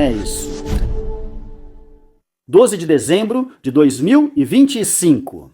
É isso. 12 de dezembro de 2025.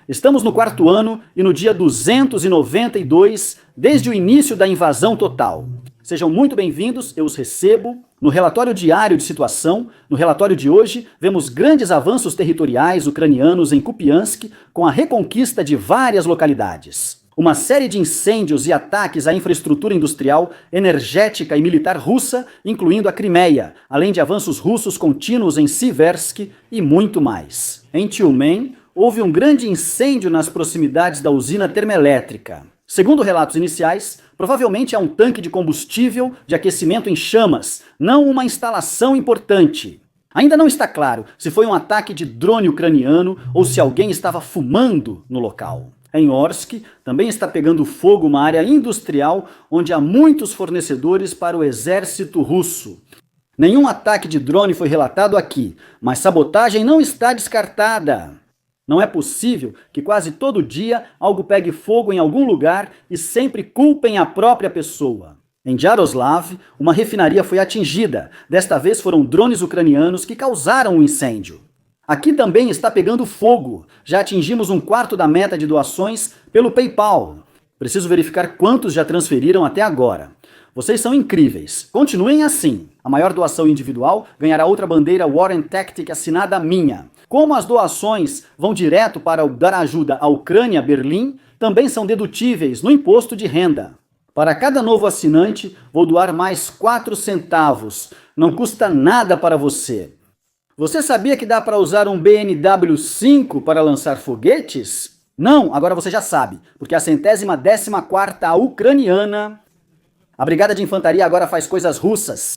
Estamos no quarto ano e no dia 292 desde o início da invasão total. Sejam muito bem-vindos, eu os recebo. No relatório diário de situação, no relatório de hoje, vemos grandes avanços territoriais ucranianos em Kupiansk com a reconquista de várias localidades. Uma série de incêndios e ataques à infraestrutura industrial, energética e militar russa, incluindo a Crimeia, além de avanços russos contínuos em Siversk e muito mais. Em Tyumen, houve um grande incêndio nas proximidades da usina termoelétrica. Segundo relatos iniciais, provavelmente é um tanque de combustível de aquecimento em chamas, não uma instalação importante. Ainda não está claro se foi um ataque de drone ucraniano ou se alguém estava fumando no local. Em Orsk, também está pegando fogo uma área industrial onde há muitos fornecedores para o exército russo. Nenhum ataque de drone foi relatado aqui, mas sabotagem não está descartada. Não é possível que quase todo dia algo pegue fogo em algum lugar e sempre culpem a própria pessoa. Em Yaroslav, uma refinaria foi atingida. Desta vez foram drones ucranianos que causaram o incêndio. Aqui também está pegando fogo. Já atingimos 1/4 da meta de doações pelo PayPal. Preciso verificar quantos já transferiram até agora. Vocês são incríveis. Continuem assim. A maior doação individual ganhará outra bandeira Warren Tactic assinada minha. Como as doações vão direto para dar ajuda à Ucrânia, Berlim, também são dedutíveis no imposto de renda. Para cada novo assinante, vou doar mais 4 centavos. Não custa nada para você. Você sabia que dá para usar um BNW-5 para lançar foguetes? Não, agora você já sabe, porque a 114ª ucraniana... A Brigada de Infantaria agora faz coisas russas.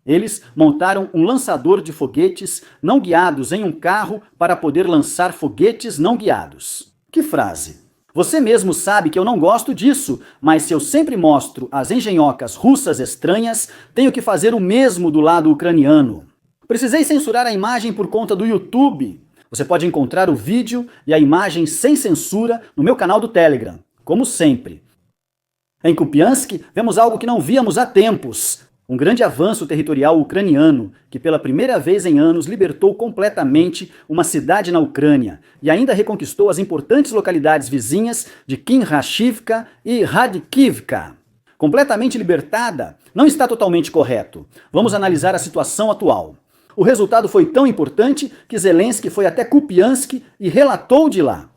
Eles montaram um lançador de foguetes não guiados em um carro para poder lançar foguetes não guiados. Que frase! Você mesmo sabe que eu não gosto disso, mas se eu sempre mostro as engenhocas russas estranhas, tenho que fazer o mesmo do lado ucraniano. Precisei censurar a imagem por conta do YouTube. Você pode encontrar o vídeo e a imagem sem censura no meu canal do Telegram, como sempre. Em Kupiansk, vemos algo que não víamos há tempos. Um grande avanço territorial ucraniano, que pela primeira vez em anos libertou completamente uma cidade na Ucrânia e ainda reconquistou as importantes localidades vizinhas de Khinrashivka e Radkivka. Completamente libertada, não está totalmente correto. Vamos analisar a situação atual. O resultado foi tão importante que Zelensky foi até Kupiansk e relatou de lá.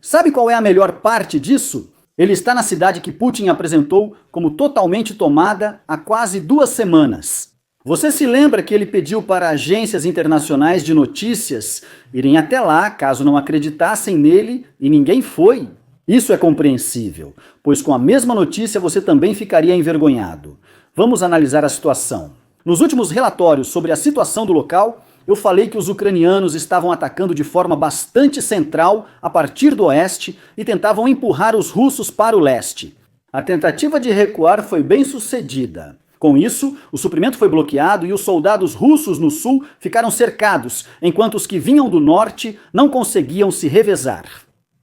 Sabe qual é a melhor parte disso? Ele está na cidade que Putin apresentou como totalmente tomada há quase 2 semanas. Você se lembra que ele pediu para agências internacionais de notícias irem até lá caso não acreditassem nele e ninguém foi? Isso é compreensível, pois com a mesma notícia você também ficaria envergonhado. Vamos analisar a situação. Nos últimos relatórios sobre a situação do local, eu falei que os ucranianos estavam atacando de forma bastante central a partir do oeste e tentavam empurrar os russos para o leste. A tentativa de recuar foi bem sucedida. Com isso, o suprimento foi bloqueado e os soldados russos no sul ficaram cercados, enquanto os que vinham do norte não conseguiam se revezar.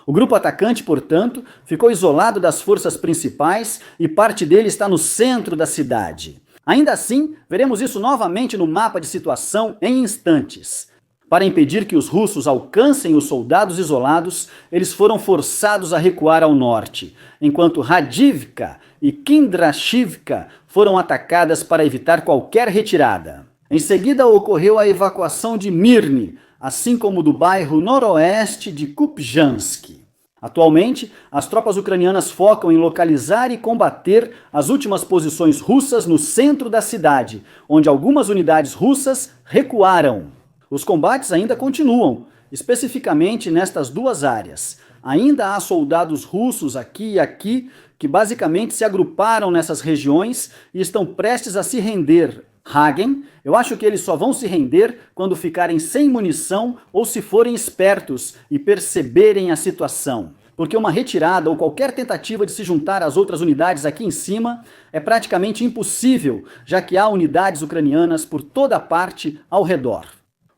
O grupo atacante, portanto, ficou isolado das forças principais e parte dele está no centro da cidade. Ainda assim, veremos isso novamente no mapa de situação em instantes. Para impedir que os russos alcancem os soldados isolados, eles foram forçados a recuar ao norte, enquanto Radivka e Khindrashivka foram atacadas para evitar qualquer retirada. Em seguida ocorreu a evacuação de Mirny, assim como do bairro noroeste de Kupjansk. Atualmente, as tropas ucranianas focam em localizar e combater as últimas posições russas no centro da cidade, onde algumas unidades russas recuaram. Os combates ainda continuam, especificamente nestas 2 áreas. Ainda há soldados russos aqui e aqui que basicamente se agruparam nessas regiões e estão prestes a se render. Hagen, eu acho que eles só vão se render quando ficarem sem munição ou se forem espertos e perceberem a situação. Porque uma retirada ou qualquer tentativa de se juntar às outras unidades aqui em cima é praticamente impossível, já que há unidades ucranianas por toda parte ao redor.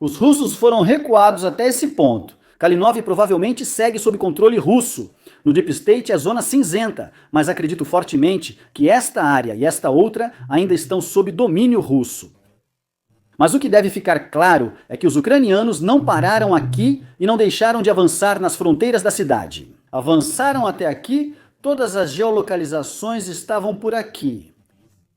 Os russos foram recuados até esse ponto. Kalinov provavelmente segue sob controle russo. No Deep State é zona cinzenta, mas acredito fortemente que esta área e esta outra ainda estão sob domínio russo. Mas o que deve ficar claro é que os ucranianos não pararam aqui e não deixaram de avançar nas fronteiras da cidade. Avançaram até aqui, todas as geolocalizações estavam por aqui.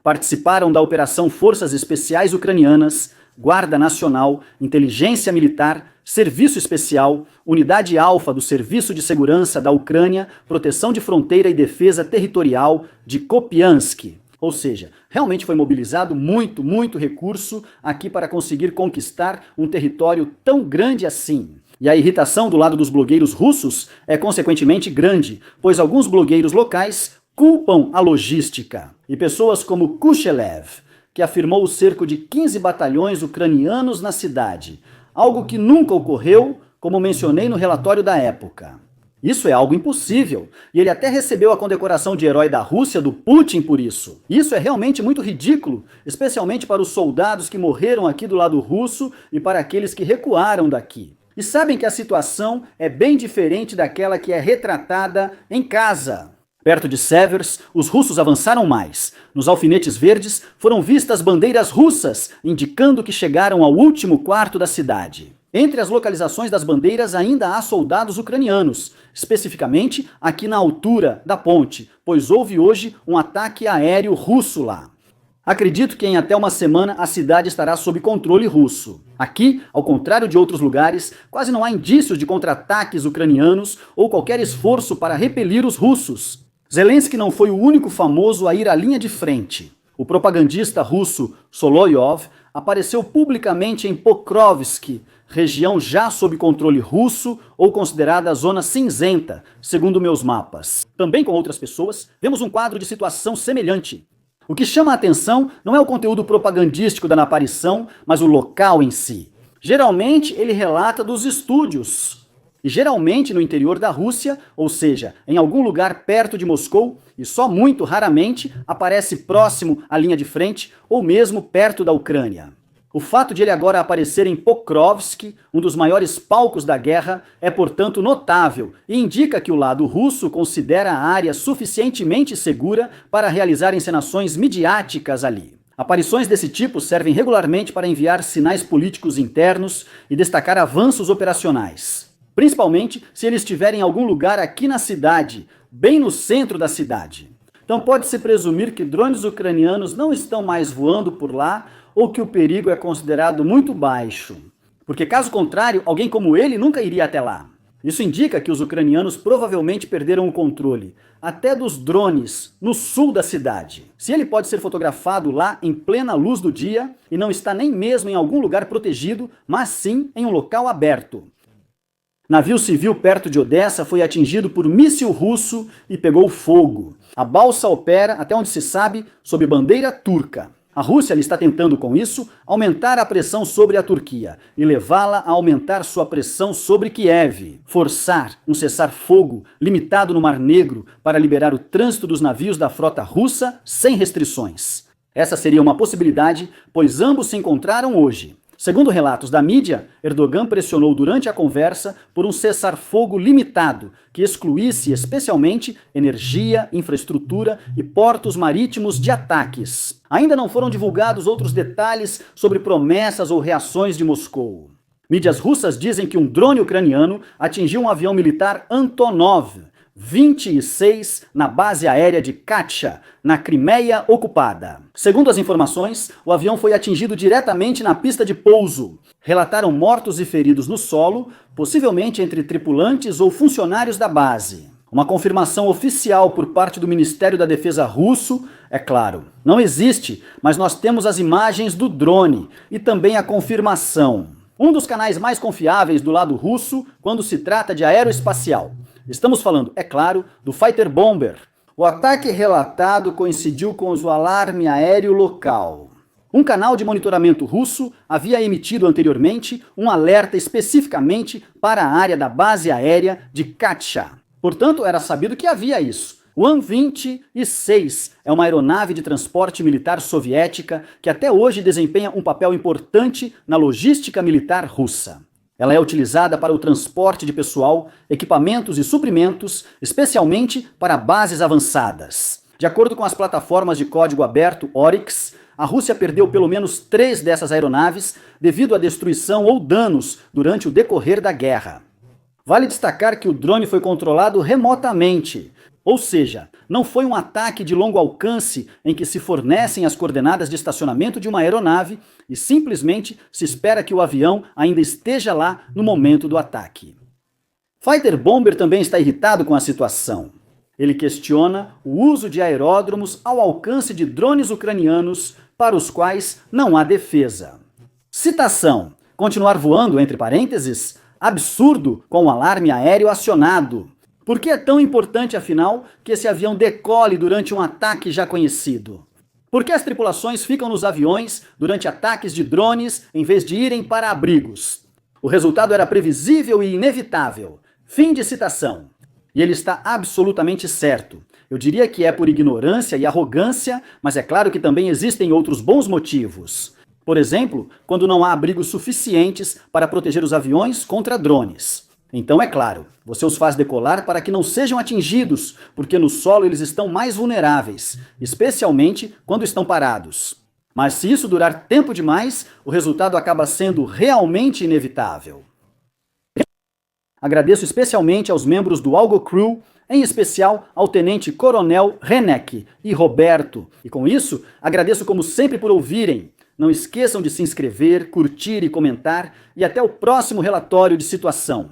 Participaram da Operação Forças Especiais Ucranianas, Guarda Nacional, Inteligência Militar, Serviço Especial, Unidade Alfa do Serviço de Segurança da Ucrânia, Proteção de Fronteira e Defesa Territorial de Kupiansk. Ou seja, realmente foi mobilizado muito recurso aqui para conseguir conquistar um território tão grande assim. E a irritação do lado dos blogueiros russos é consequentemente grande, pois alguns blogueiros locais culpam a logística. E pessoas como Kushelev, que afirmou o cerco de 15 batalhões ucranianos na cidade, algo que nunca ocorreu, como mencionei no relatório da época. Isso é algo impossível, e ele até recebeu a condecoração de herói da Rússia do Putin por isso. Isso é realmente muito ridículo, especialmente para os soldados que morreram aqui do lado russo e para aqueles que recuaram daqui. E sabem que a situação é bem diferente daquela que é retratada em casa. Perto de Severs, os russos avançaram mais. Nos alfinetes verdes foram vistas bandeiras russas, indicando que chegaram ao último quarto da cidade. Entre as localizações das bandeiras ainda há soldados ucranianos, especificamente aqui na altura da ponte, pois houve hoje um ataque aéreo russo lá. Acredito que em até uma semana a cidade estará sob controle russo. Aqui, ao contrário de outros lugares, quase não há indícios de contra-ataques ucranianos ou qualquer esforço para repelir os russos. Zelensky não foi o único famoso a ir à linha de frente. O propagandista russo Solovyov apareceu publicamente em Pokrovsk, região já sob controle russo ou considerada zona cinzenta, segundo meus mapas. Também com outras pessoas, vemos um quadro de situação semelhante. O que chama a atenção não é o conteúdo propagandístico da aparição, mas o local em si. Geralmente ele relata dos estúdios, e geralmente no interior da Rússia, ou seja, em algum lugar perto de Moscou, e só muito raramente aparece próximo à linha de frente ou mesmo perto da Ucrânia. O fato de ele agora aparecer em Pokrovsk, um dos maiores palcos da guerra, é portanto notável e indica que o lado russo considera a área suficientemente segura para realizar encenações midiáticas ali. Aparições desse tipo servem regularmente para enviar sinais políticos internos e destacar avanços operacionais. Principalmente se ele estiver em algum lugar aqui na cidade, bem no centro da cidade. Então pode-se presumir que drones ucranianos não estão mais voando por lá ou que o perigo é considerado muito baixo. Porque caso contrário, alguém como ele nunca iria até lá. Isso indica que os ucranianos provavelmente perderam o controle, até dos drones, no sul da cidade. Se ele pode ser fotografado lá em plena luz do dia e não está nem mesmo em algum lugar protegido, mas sim em um local aberto. Navio civil perto de Odessa foi atingido por míssil russo e pegou fogo. A balsa opera, até onde se sabe, sob bandeira turca. A Rússia está tentando, com isso, aumentar a pressão sobre a Turquia e levá-la a aumentar sua pressão sobre Kiev, forçar um cessar-fogo limitado no Mar Negro para liberar o trânsito dos navios da frota russa sem restrições. Essa seria uma possibilidade, pois ambos se encontraram hoje. Segundo relatos da mídia, Erdogan pressionou durante a conversa por um cessar-fogo limitado, que excluísse especialmente energia, infraestrutura e portos marítimos de ataques. Ainda não foram divulgados outros detalhes sobre promessas ou reações de Moscou. Mídias russas dizem que um drone ucraniano atingiu um avião militar Antonov 26 na base aérea de Katia, na Crimeia ocupada. Segundo as informações, o avião foi atingido diretamente na pista de pouso. Relataram mortos e feridos no solo, possivelmente entre tripulantes ou funcionários da base. Uma confirmação oficial por parte do Ministério da Defesa russo, é claro, não existe, mas nós temos as imagens do drone e também a confirmação. Um dos canais mais confiáveis do lado russo quando se trata de aeroespacial. Estamos falando, é claro, do Fighter Bomber. O ataque relatado coincidiu com o alarme aéreo local. Um canal de monitoramento russo havia emitido anteriormente um alerta especificamente para a área da base aérea de Katia. Portanto, era sabido que havia isso. O An-26 é uma aeronave de transporte militar soviética que até hoje desempenha um papel importante na logística militar russa. Ela é utilizada para o transporte de pessoal, equipamentos e suprimentos, especialmente para bases avançadas. De acordo com as plataformas de código aberto Oryx, a Rússia perdeu pelo menos 3 dessas aeronaves devido à destruição ou danos durante o decorrer da guerra. Vale destacar que o drone foi controlado remotamente, ou seja, não foi um ataque de longo alcance em que se fornecem as coordenadas de estacionamento de uma aeronave e simplesmente se espera que o avião ainda esteja lá no momento do ataque. Fighter Bomber também está irritado com a situação. Ele questiona o uso de aeródromos ao alcance de drones ucranianos para os quais não há defesa. Citação: continuar voando, entre parênteses, absurdo com o alarme aéreo acionado. Por que é tão importante, afinal, que esse avião decole durante um ataque já conhecido? Por que as tripulações ficam nos aviões durante ataques de drones em vez de irem para abrigos? O resultado era previsível e inevitável. Fim de citação. E ele está absolutamente certo. Eu diria que é por ignorância e arrogância, mas é claro que também existem outros bons motivos. Por exemplo, quando não há abrigos suficientes para proteger os aviões contra drones. Então, é claro, você os faz decolar para que não sejam atingidos, porque no solo eles estão mais vulneráveis, especialmente quando estão parados. Mas se isso durar tempo demais, o resultado acaba sendo realmente inevitável. Agradeço especialmente aos membros do Algo Crew, em especial ao Tenente Coronel Renek e Roberto. E com isso, agradeço como sempre por ouvirem. Não esqueçam de se inscrever, curtir e comentar, e até o próximo relatório de situação.